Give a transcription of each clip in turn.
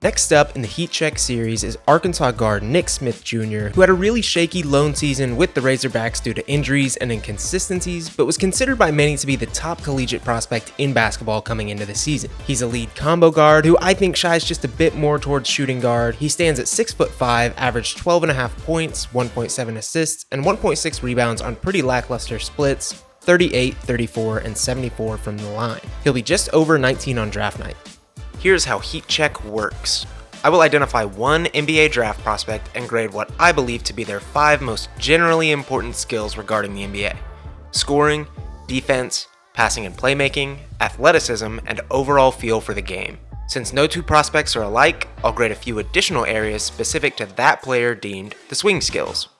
Next up in the Heat Check series is Arkansas guard Nick Smith Jr., who had a really shaky lone season with the Razorbacks due to injuries and inconsistencies, but was considered by many to be the top collegiate prospect in basketball coming into the season. He's a lead combo guard who I think shies just a bit more towards shooting guard. He stands at 6'5", averaged 12.5 points, 1.7 assists, and 1.6 rebounds on pretty lackluster splits, 38, 34, and 74 from the line. He'll be just over 19 on draft night. Here's how Heat Check works. I will identify one NBA draft prospect and grade what I believe to be their 5 most generally important skills regarding the NBA: scoring, defense, passing and playmaking, athleticism, and overall feel for the game. Since no two prospects are alike, I'll grade a few additional areas specific to that player deemed the swing skills.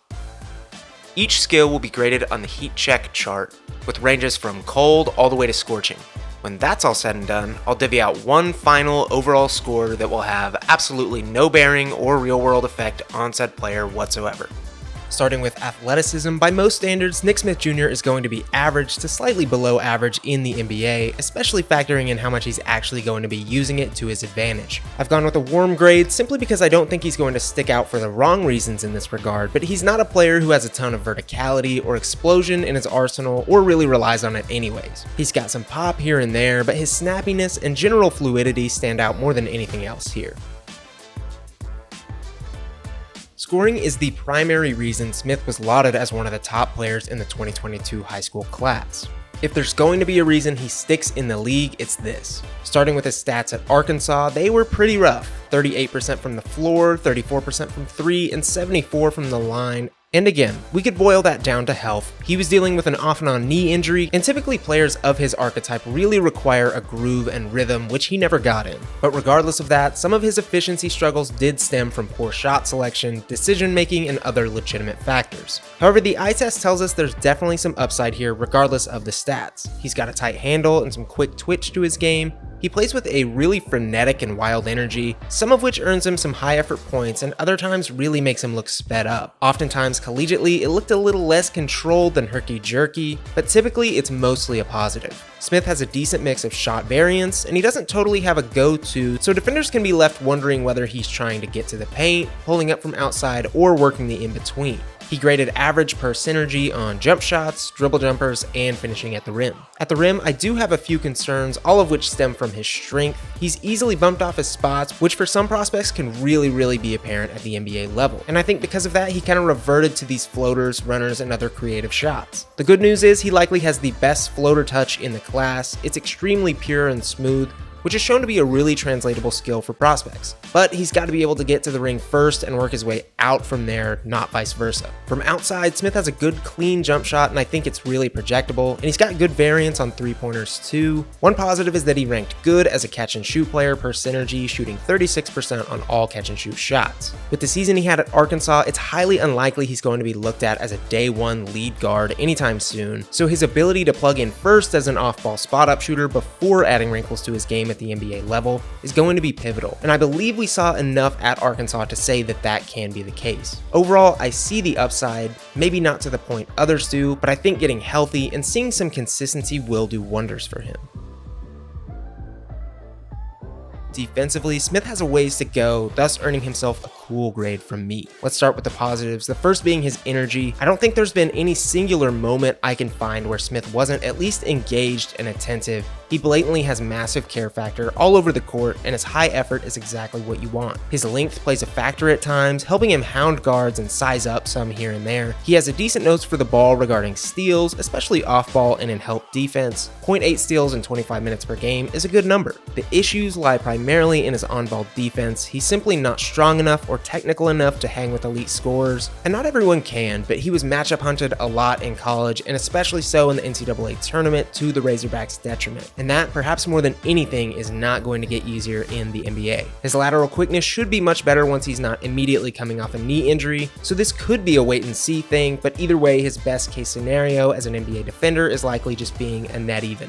Each skill will be graded on the Heat Check chart, with ranges from cold all the way to scorching. When that's all said and done, I'll divvy out one final overall score that will have absolutely no bearing or real-world effect on said player whatsoever. Starting with athleticism, by most standards, Nick Smith Jr. is going to be average to slightly below average in the NBA, especially factoring in how much he's actually going to be using it to his advantage. I've gone with a warm grade simply because I don't think he's going to stick out for the wrong reasons in this regard, but he's not a player who has a ton of verticality or explosion in his arsenal or really relies on it anyways. He's got some pop here and there, but his snappiness and general fluidity stand out more than anything else here. Scoring is the primary reason Smith was lauded as one of the top players in the 2022 high school class. If there's going to be a reason he sticks in the league, it's this. Starting with his stats at Arkansas, they were pretty rough. 38% from the floor, 34% from 3, and 74% from the line. And again, we could boil that down to health. He was dealing with an off and on knee injury, and typically players of his archetype really require a groove and rhythm, which he never got in. But regardless of that, some of his efficiency struggles did stem from poor shot selection, decision making, and other legitimate factors. However, the eye test tells us there's definitely some upside here regardless of the stats. He's got a tight handle and some quick twitch to his game. He plays with a really frenetic and wild energy, some of which earns him some high effort points and other times really makes him look sped up. Oftentimes collegiately, it looked a little less controlled than herky-jerky, but typically it's mostly a positive. Smith has a decent mix of shot variance, and he doesn't totally have a go-to, so defenders can be left wondering whether he's trying to get to the paint, pulling up from outside, or working the in-between. He graded average per synergy on jump shots, dribble jumpers, and finishing at the rim. At the rim, I do have a few concerns, all of which stem from his strength. He's easily bumped off his spots, which for some prospects can really be apparent at the NBA level. And I think because of that, he kind of reverted to these floaters, runners, and other creative shots. The good news is he likely has the best floater touch in the class. It's extremely pure and smooth, which is shown to be a really translatable skill for prospects. But he's got to be able to get to the ring first and work his way out from there, not vice versa. From outside, Smith has a good clean jump shot, and I think it's really projectable, and he's got good variance on three-pointers too. One positive is that he ranked good as a catch-and-shoot player per synergy, shooting 36% on all catch-and-shoot shots. With the season he had at Arkansas, it's highly unlikely he's going to be looked at as a day one lead guard anytime soon, so his ability to plug in first as an off-ball spot-up shooter before adding wrinkles to his game at the NBA level is going to be pivotal, and I believe we saw enough at Arkansas to say that that can be the case. Overall, I see the upside, maybe not to the point others do, but I think getting healthy and seeing some consistency will do wonders for him. Defensively, Smith has a ways to go, thus earning himself a cool grade from me. Let's start with the positives, the first being his energy. I don't think there's been any singular moment I can find where Smith wasn't at least engaged and attentive. He blatantly has massive care factor all over the court, and his high effort is exactly what you want. His length plays a factor at times, helping him hound guards and size up some here and there. He has a decent nose for the ball regarding steals, especially off ball and in help defense. 0.8 steals in 25 minutes per game is a good number. The issues lie primarily in his on-ball defense. He's simply not strong enough or technical enough to hang with elite scorers, and not everyone can, but he was matchup hunted a lot in college, and especially so in the NCAA tournament to the Razorbacks' detriment. And that, perhaps more than anything, is not going to get easier in the NBA. His lateral quickness should be much better once he's not immediately coming off a knee injury, so this could be a wait and see thing, but either way, his best case scenario as an NBA defender is likely just being a net even.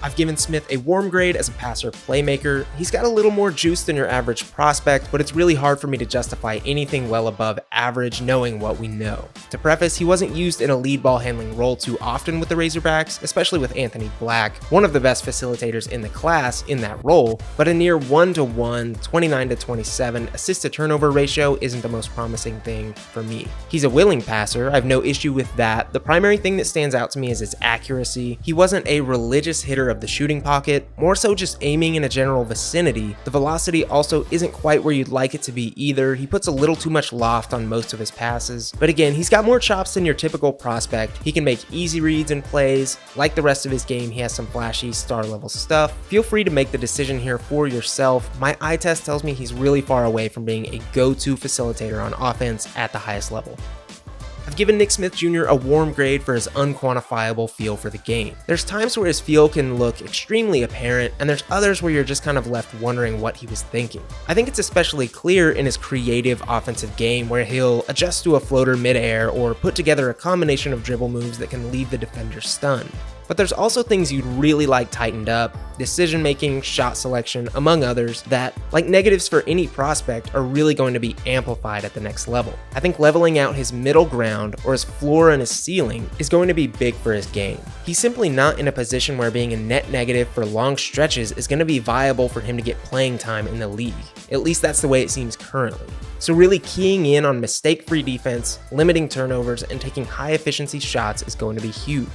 I've given Smith a warm grade as a passer playmaker. He's got a little more juice than your average prospect, but it's really hard for me to justify anything well above average knowing what we know. To preface, he wasn't used in a lead ball handling role too often with the Razorbacks, especially with Anthony Black, one of the best facilitators in the class in that role, but a near 1-to-1, 29-to-27 assist to turnover ratio isn't the most promising thing for me. He's a willing passer, I have no issue with that. The primary thing that stands out to me is his accuracy. He wasn't a religious hitter of the shooting pocket, more so just aiming in a general vicinity. The velocity also isn't quite where you'd like it to be either. He puts a little too much loft on most of his passes, but again, he's got more chops than your typical prospect. He can make easy reads and plays. Like the rest of his game, he has some flashy star level stuff. Feel free to make the decision here for yourself. My eye test tells me he's really far away from being a go-to facilitator on offense at the highest level. I've given Nick Smith Jr. a warm grade for his unquantifiable feel for the game. There's times where his feel can look extremely apparent, and there's others where you're just kind of left wondering what he was thinking. I think it's especially clear in his creative offensive game where he'll adjust to a floater midair or put together a combination of dribble moves that can leave the defender stunned. But there's also things you'd really like tightened up, decision making, shot selection, among others, that, like negatives for any prospect, are really going to be amplified at the next level. I think leveling out his middle ground, or his floor and his ceiling, is going to be big for his game. He's simply not in a position where being a net negative for long stretches is going to be viable for him to get playing time in the league. At least that's the way it seems currently. So really keying in on mistake-free defense, limiting turnovers, and taking high efficiency shots is going to be huge.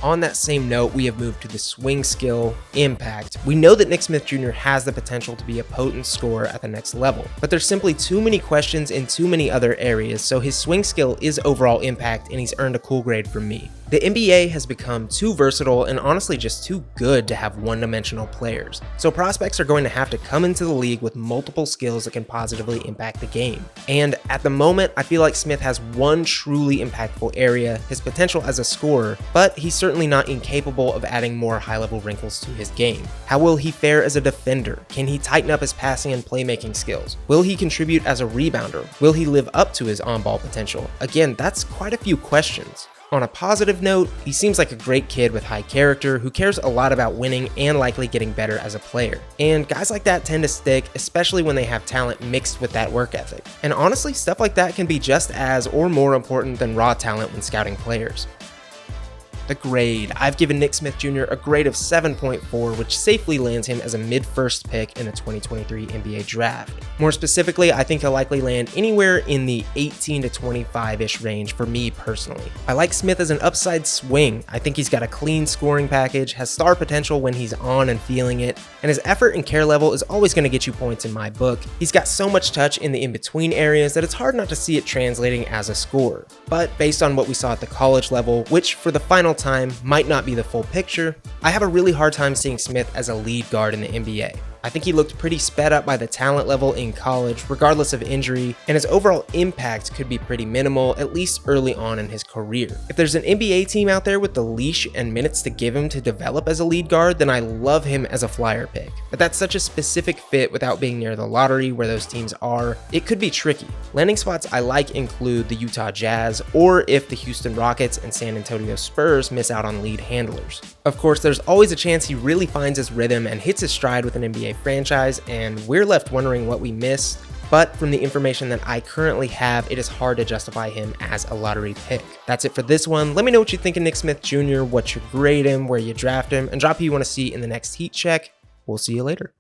On that same note, we have moved to the swing skill, impact. We know that Nick Smith Jr. has the potential to be a potent scorer at the next level, but there's simply too many questions in too many other areas, so his swing skill is overall impact and he's earned a cool grade from me. The NBA has become too versatile and honestly just too good to have one-dimensional players, so prospects are going to have to come into the league with multiple skills that can positively impact the game. And at the moment, I feel like Smith has one truly impactful area, his potential as a scorer, but he's certainly not incapable of adding more high-level wrinkles to his game. How will he fare as a defender? Can he tighten up his passing and playmaking skills? Will he contribute as a rebounder? Will he live up to his on-ball potential? Again, that's quite a few questions. On a positive note, he seems like a great kid with high character who cares a lot about winning and likely getting better as a player. And guys like that tend to stick, especially when they have talent mixed with that work ethic. And honestly, stuff like that can be just as or more important than raw talent when scouting players. The grade. I've given Nick Smith Jr. a grade of 7.4, which safely lands him as a mid-first pick in the 2023 NBA draft. More specifically, I think he'll likely land anywhere in the 18 to 25-ish range for me personally. I like Smith as an upside swing. I think he's got a clean scoring package, has star potential when he's on and feeling it, and his effort and care level is always going to get you points in my book. He's got so much touch in the in-between areas that it's hard not to see it translating as a scorer. But based on what we saw at the college level, which for the final time might not be the full picture, I have a really hard time seeing Smith as a lead guard in the NBA. I think he looked pretty sped up by the talent level in college, regardless of injury, and his overall impact could be pretty minimal, at least early on in his career. If there's an NBA team out there with the leash and minutes to give him to develop as a lead guard, then I love him as a flyer pick. But that's such a specific fit without being near the lottery where those teams are, it could be tricky. Landing spots I like include the Utah Jazz, or if the Houston Rockets and San Antonio Spurs miss out on lead handlers. Of course, there's always a chance he really finds his rhythm and hits his stride with an NBA franchise, and we're left wondering what we missed. But from the information that I currently have, it is hard to justify him as a lottery pick. That's it for this one. Let me know what you think of Nick Smith Jr., what you grade him, where you draft him, and drop who you want to see in the next heat check. We'll see you later.